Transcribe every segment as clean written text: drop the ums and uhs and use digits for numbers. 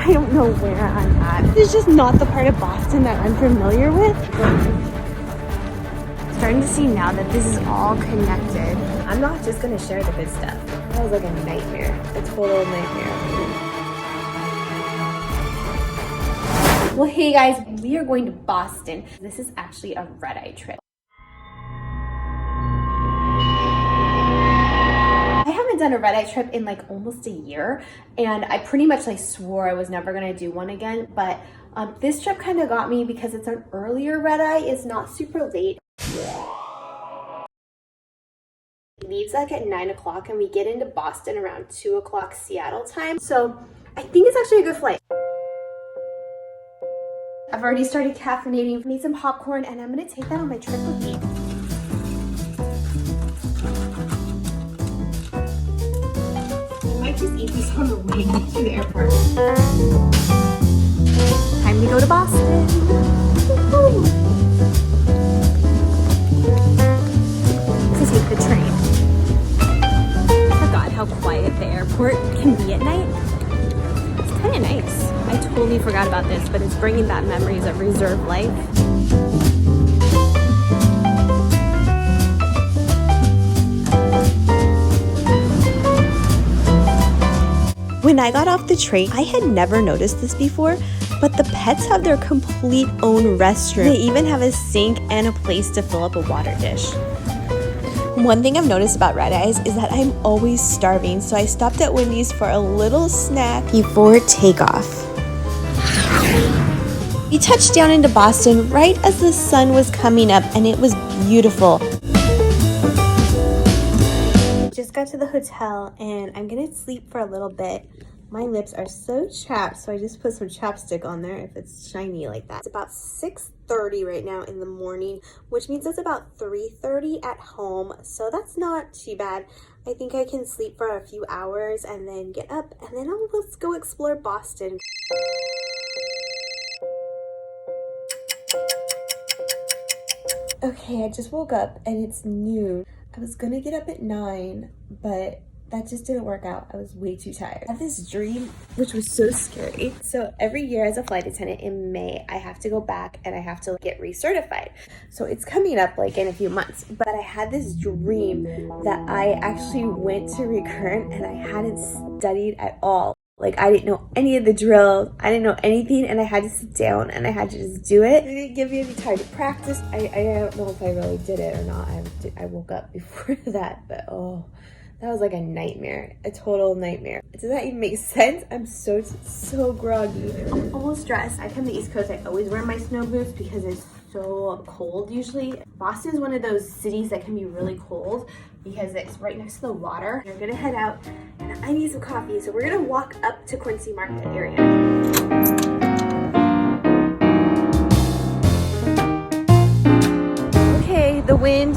I don't know where I'm at. This is just not the part of Boston that I'm familiar with. Starting to see now that this is all connected. I'm not just gonna share the good stuff. That was like a nightmare, a total nightmare. Well, hey guys, we are going to Boston. This is actually a red-eye trip. I haven't done a red-eye trip in like almost a year, and I pretty much like swore I was never gonna do one again, but this trip kind of got me because it's an earlier red-eye. It's not super late. It leaves like at 9 o'clock and we get into Boston around 2 o'clock Seattle time. So I think it's actually a good flight. I've already started caffeinating, made some popcorn, and I'm gonna take that on my trip with me. I might just eat this on the way to the airport. Time to go to Boston. Woo-hoo. To take the train. How quiet the airport can be at night. It's kind of nice. I totally forgot about this, but it's bringing back memories of reserve life. When I got off the train, I had never noticed this before, but the pets have their complete own restroom. They even have a sink and a place to fill up a water dish. One thing I've noticed about red eyes is that I'm always starving, so I stopped at Wendy's for a little snack before takeoff. We touched down into Boston right as the sun was coming up, and it was beautiful. Just got to the hotel, and I'm gonna sleep for a little bit. My lips are so chapped, so I just put some chapstick on there if it's shiny like that. It's about 6:30 right now in the morning, which means it's about 3:30 at home, so that's not too bad. I think I can sleep for a few hours and then get up, and then let's go explore Boston. Okay, I just woke up and it's noon. I was gonna get up at 9, but that just didn't work out. I was way too tired. I had this dream, which was so scary. So every year as a flight attendant in May, I have to go back and I have to get recertified. So it's coming up like in a few months. But I had this dream that I actually went to recurrent and I hadn't studied at all. Like I didn't know any of the drills. I didn't know anything, and I had to sit down and I had to just do it. They didn't give me any time to practice. I don't know if I really did it or not. I woke up before that, but oh. That was like a nightmare, a total nightmare. Does that even make sense? I'm so groggy. I'm almost dressed. I come to the East Coast, I always wear my snow boots because it's so cold usually. Boston is one of those cities that can be really cold because it's right next to the water. We're gonna head out and I need some coffee, so we're gonna walk up to Quincy Market area. Okay, the wind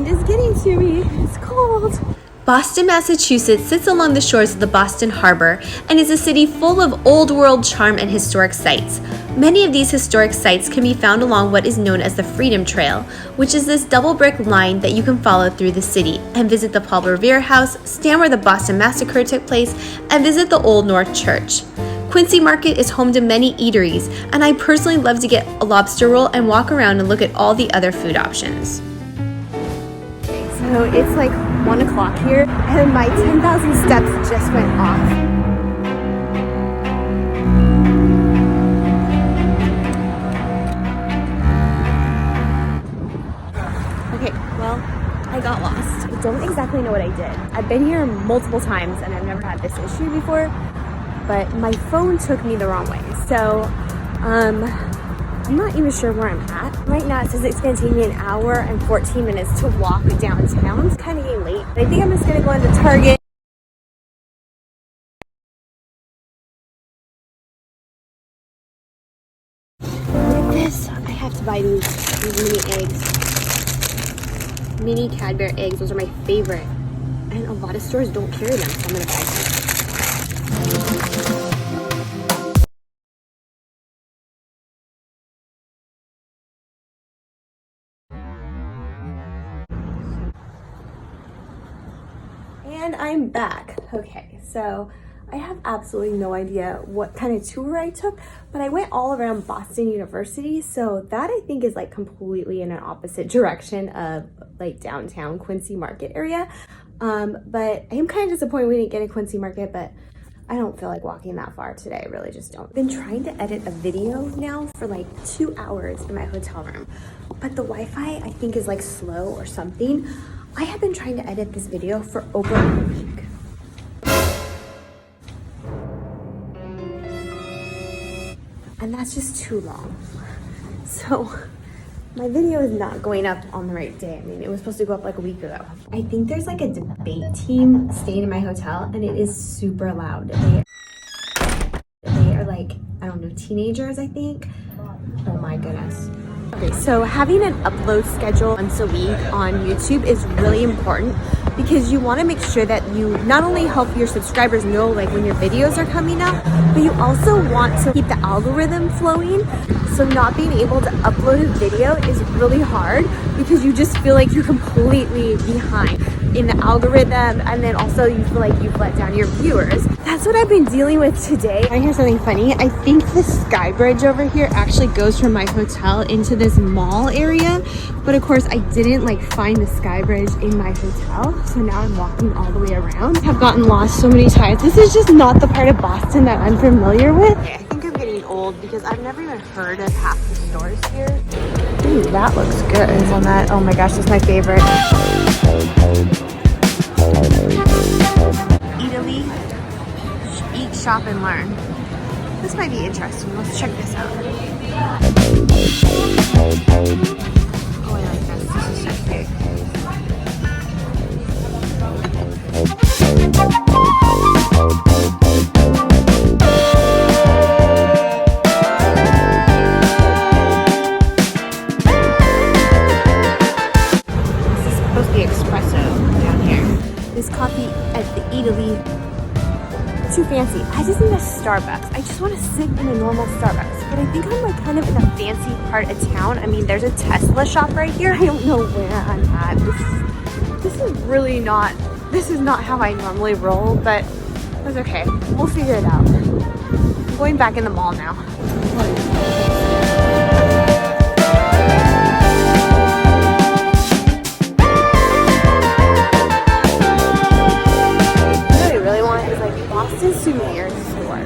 is getting to me. It's cold. Boston, Massachusetts sits along the shores of the Boston Harbor and is a city full of old world charm and historic sites. Many of these historic sites can be found along what is known as the Freedom Trail, which is this double brick line that you can follow through the city and visit the Paul Revere House, stand where the Boston Massacre took place, and visit the Old North Church. Quincy Market is home to many eateries, and I personally love to get a lobster roll and walk around and look at all the other food options. So it's like 1 o'clock here, and my 10,000 steps just went off. Okay, well, I got lost. I don't exactly know what I did. I've been here multiple times, and I've never had this issue before, but my phone took me the wrong way. So, I'm not even sure where I'm at. Right now it says it's gonna take me an hour and 14 minutes to walk downtown. It's kind of getting late. I think I'm just gonna go into Target. Look at this. I have to buy these mini eggs. Mini Cadbury eggs. Those are my favorite. And a lot of stores don't carry them, so I'm gonna buy them. And I'm back. Okay, so I have absolutely no idea what kind of tour I took, but I went all around Boston University, so that I think is like completely in an opposite direction of like downtown Quincy Market area. But I am kind of disappointed we didn't get a Quincy Market, but I don't feel like walking that far today. I really just don't. I've been trying to edit a video now for like 2 hours in my hotel room, but the Wi-Fi I think is like slow or something. I have been trying to edit this video for over a week. And that's just too long. So my video is not going up on the right day. I mean, it was supposed to go up like a week ago. I think there's like a debate team staying in my hotel and it is super loud. They are like, I don't know, teenagers, I think. Oh my goodness. Okay, so having an upload schedule once a week on YouTube is really important because you want to make sure that you not only help your subscribers know like when your videos are coming up, but you also want to keep the algorithm flowing. So not being able to upload a video is really hard because you just feel like you're completely behind in the algorithm, and then also you feel like you've let down your viewers. That's what I've been dealing with today. I hear something funny. I think the sky bridge over here actually goes from my hotel into this mall area, but of course I didn't like find the sky bridge in my hotel, so now I'm walking all the way around. I've gotten lost so many times. This is just not the part of Boston that I'm familiar with. Okay, I think I'm getting old because I've never even heard of half the stores here. Ooh, that looks good. On that, oh my gosh, that's my favorite. Italy, eat, shop, and learn. This might be interesting. Let's check this out. Oh, I like this. This is so big. This is supposed to be espresso down here. This coffee at the Italy, too fancy. I just need a Starbucks. I just want to sit in a normal Starbucks, but I think I'm like kind of in a fancy part of town. I mean, there's a Tesla shop right here. I don't know where I'm at. This is really not, this is not how I normally roll, but that's okay. We'll figure it out. I'm going back in the mall now. Souvenir store,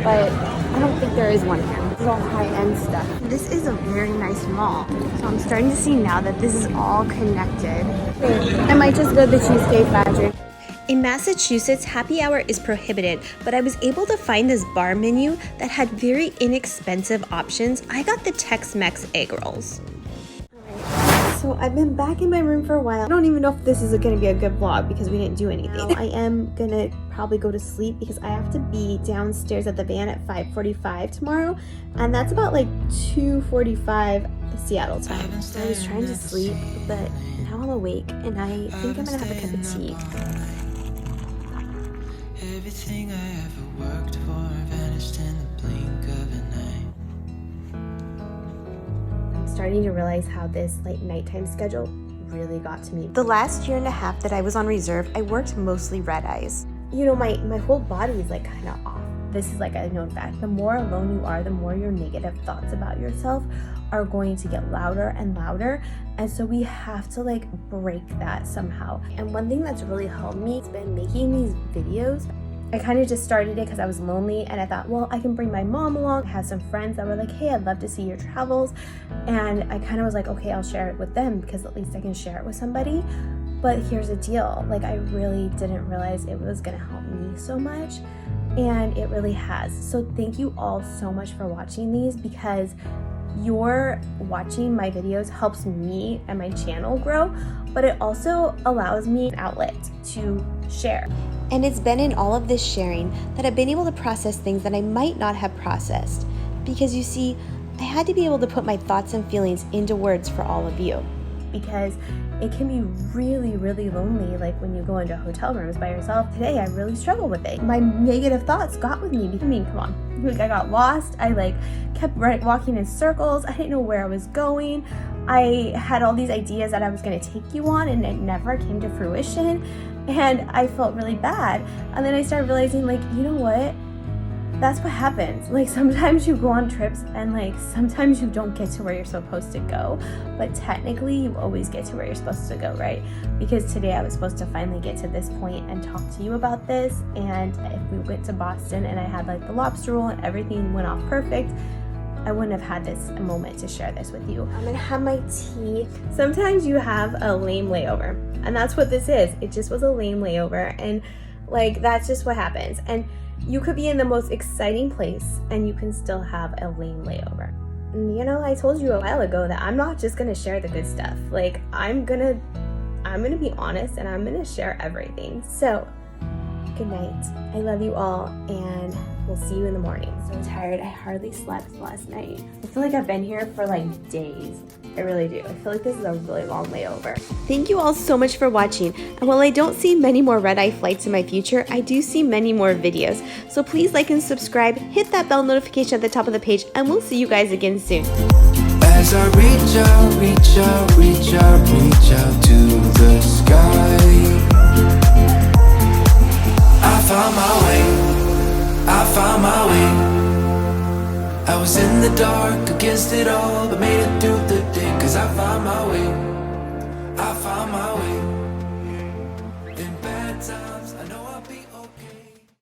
but I don't think there is one here. This is all high-end stuff. This is a very nice mall, so I'm starting to see now that this is all connected. I might just go to the Cheesecake Factory. In Massachusetts, happy hour is prohibited, but I was able to find this bar menu that had very inexpensive options. I got the Tex-Mex egg rolls. So I've been back in my room for a while. I don't even know if this is going to be a good vlog because we didn't do anything. I am going to probably go to sleep because I have to be downstairs at the van at 5:45 tomorrow. And that's about like 2:45 Seattle time. So I was trying to sleep, but now I'm awake and I think I'm going to have a cup of tea. Everything I ever worked for vanished in the blink of an eye. Starting to realize how this like nighttime schedule really got to me. The last year and a half that I was on reserve, I worked mostly red eyes. You know, my whole body is like kind of off. This is like a known fact. The more alone you are, the more your negative thoughts about yourself are going to get louder and louder. And so we have to like break that somehow. And one thing that's really helped me has been making these videos. I kind of just started it because I was lonely and I thought, well, I can bring my mom along. I have some friends that were like, hey, I'd love to see your travels. And I kind of was like, okay, I'll share it with them because at least I can share it with somebody. But here's the deal. Like, I really didn't realize it was going to help me so much. And it really has. So thank you all so much for watching these because your watching my videos helps me and my channel grow, but it also allows me an outlet to share. And it's been in all of this sharing that I've been able to process things that I might not have processed. Because you see, I had to be able to put my thoughts and feelings into words for all of you. Because it can be really, really lonely, like when you go into hotel rooms by yourself. Today, I really struggled with it. My negative thoughts got with me. I mean, come on. Like, I got lost. I like kept walking in circles. I didn't know where I was going. I had all these ideas that I was going to take you on, and it never came to fruition. And I felt really bad. And then I started realizing, like, you know what? That's what happens. Like, sometimes you go on trips and like sometimes you don't get to where you're supposed to go, but technically you always get to where you're supposed to go, right? Because today I was supposed to finally get to this point and talk to you about this, and if we went to Boston and I had like the lobster roll and everything went off perfect, I wouldn't have had this moment to share this with you. I'm gonna have my tea. Sometimes you have a lame layover, and that's what this is. It just was a lame layover, and like that's just what happens. And you could be in the most exciting place and you can still have a lame layover. And, you know, I told you a while ago that I'm not just gonna share the good stuff. Like I'm gonna be honest and I'm gonna share everything. So good night. I love you all, and we'll see you in the morning. I'm so tired. I hardly slept last night. I feel like I've been here for like days. I really do. I feel like this is a really long layover. Thank you all so much for watching, and while I don't see many more red-eye flights in my future, I do see many more videos. So please like and subscribe, hit that bell notification at the top of the page, and we'll see you guys again soon. As I reach out, reach out, reach out, reach out to the sky, I found my way, I found my way. I was in the dark against it all, but made it through the